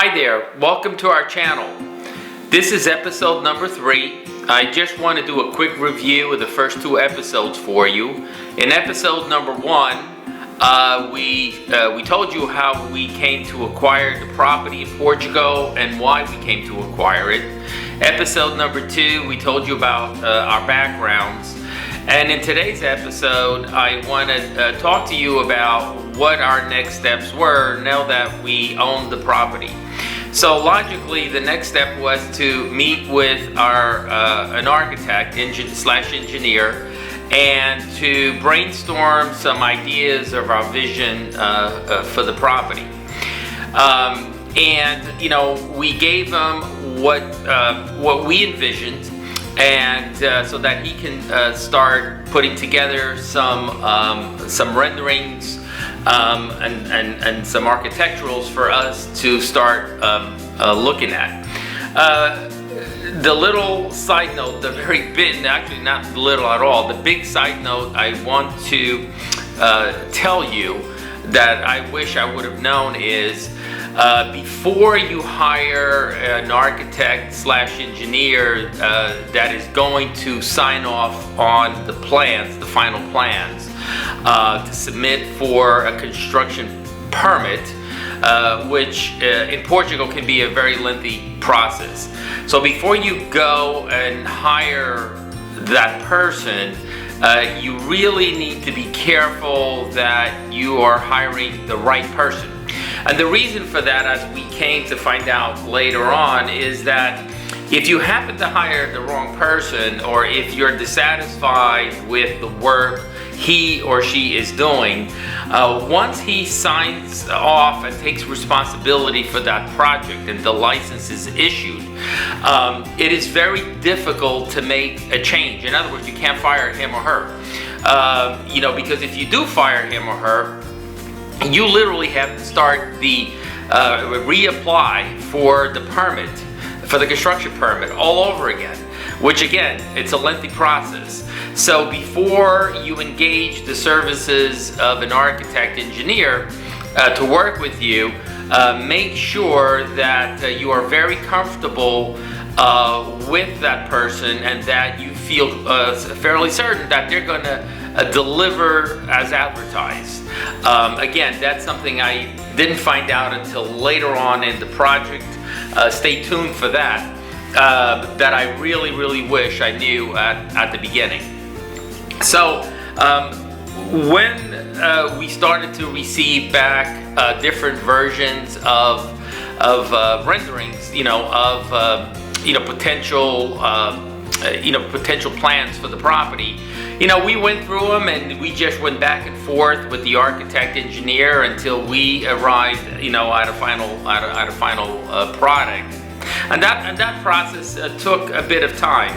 Hi there, welcome to our channel. This is episode number 3. I just want to do a quick review of the first 2 episodes for you. In episode number 1, we told you how we came to acquire the property in Portugal and why we came to acquire it. Episode number 2, we told you about our backgrounds. And in today's episode, I want to talk to you about what our next steps were now that we own the property. So logically, the next step was to meet with an architect slash engineer and to brainstorm some ideas of our vision for the property. And you know, we gave him what we envisioned, and so that he can start putting together some renderings and some architecturals for us to start looking at. The little side note, the very big, actually not little at all, the big side note I want to tell you that I wish I would have known is before you hire an architect slash engineer that is going to sign off on the plans, the final plans, to submit for a construction permit, which in Portugal can be a very lengthy process. So before you go and hire that person, you really need to be careful that you are hiring the right person. And the reason for that, as we came to find out later on, is that if you happen to hire the wrong person, or if you're dissatisfied with the work he or she is doing, once he signs off and takes responsibility for that project and the license is issued, it is very difficult to make a change. In other words, you can't fire him or her. You know, because if you do fire him or her, you literally have to start the reapply for the permit, for the construction permit all over again, which again, it's a lengthy process. So before you engage the services of an architect engineer to work with you, make sure that you are very comfortable with that person and that you feel fairly certain that they're going to deliver as advertised. Again, that's something I didn't find out until later on in the project. Stay tuned for that. That I really wish I knew at the beginning. So when we started to receive back different versions of renderings, potential plans for the property, we went through them and we just went back and forth with the architect engineer until we arrived, at a final product. And that process took a bit of time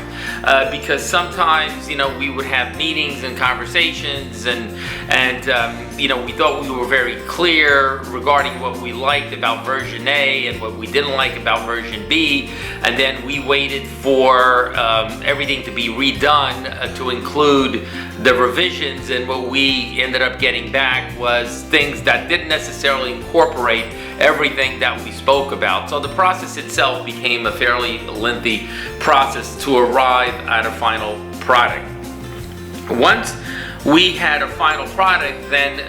because sometimes we would have meetings and conversations and we thought we were very clear regarding what we liked about version A and what we didn't like about version B, and then we waited for everything to be redone to include the revisions, and what we ended up getting back was things that didn't necessarily incorporate everything that we spoke about. So the process itself became a fairly lengthy process to arrive at a final product. Once we had a final product, then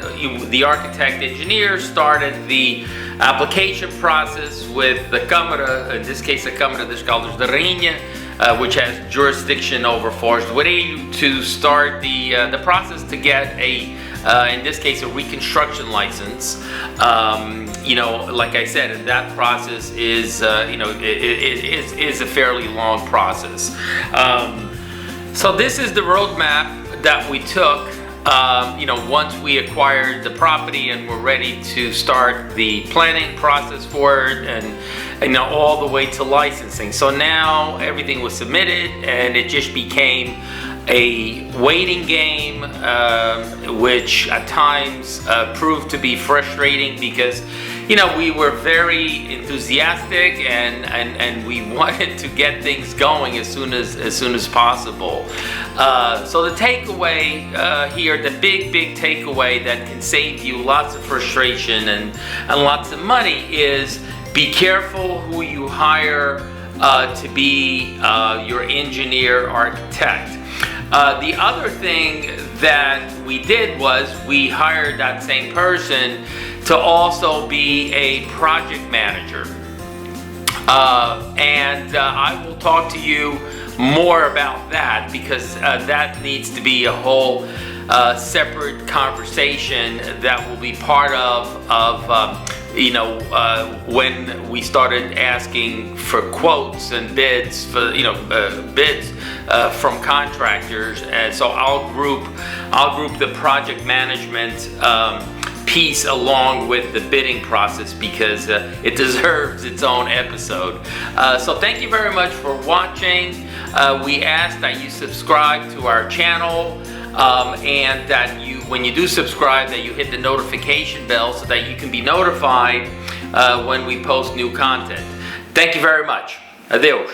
the architect engineer started the application process with the Câmara, in this case the Câmara dos Caldos da Rainha, which has jurisdiction over Foz do Iguaçu, to start the process to get in this case, a reconstruction license. Like I said, and that process is, it is a fairly long process. So this is the roadmap that we took, once we acquired the property and were ready to start the planning process for it, and all the way to licensing. So now everything was submitted, and it just became a waiting game, which at times proved to be frustrating because we were very enthusiastic and we wanted to get things going as soon as possible. So the takeaway here, the big takeaway that can save you lots of frustration and lots of money is be careful who you hire to be your engineer architect. The other thing that we did was we hired that same person to also be a project manager. And I will talk to you more about that, because that needs to be a whole separate conversation that will be part of when we started asking for quotes and bids for bids from contractors. And so I'll group the project management piece along with the bidding process, because it deserves its own episode. So thank you very much for watching. We ask that you subscribe to our channel, and that when you do subscribe, that you hit the notification bell so that you can be notified when we post new content. Thank you very much. Adeus.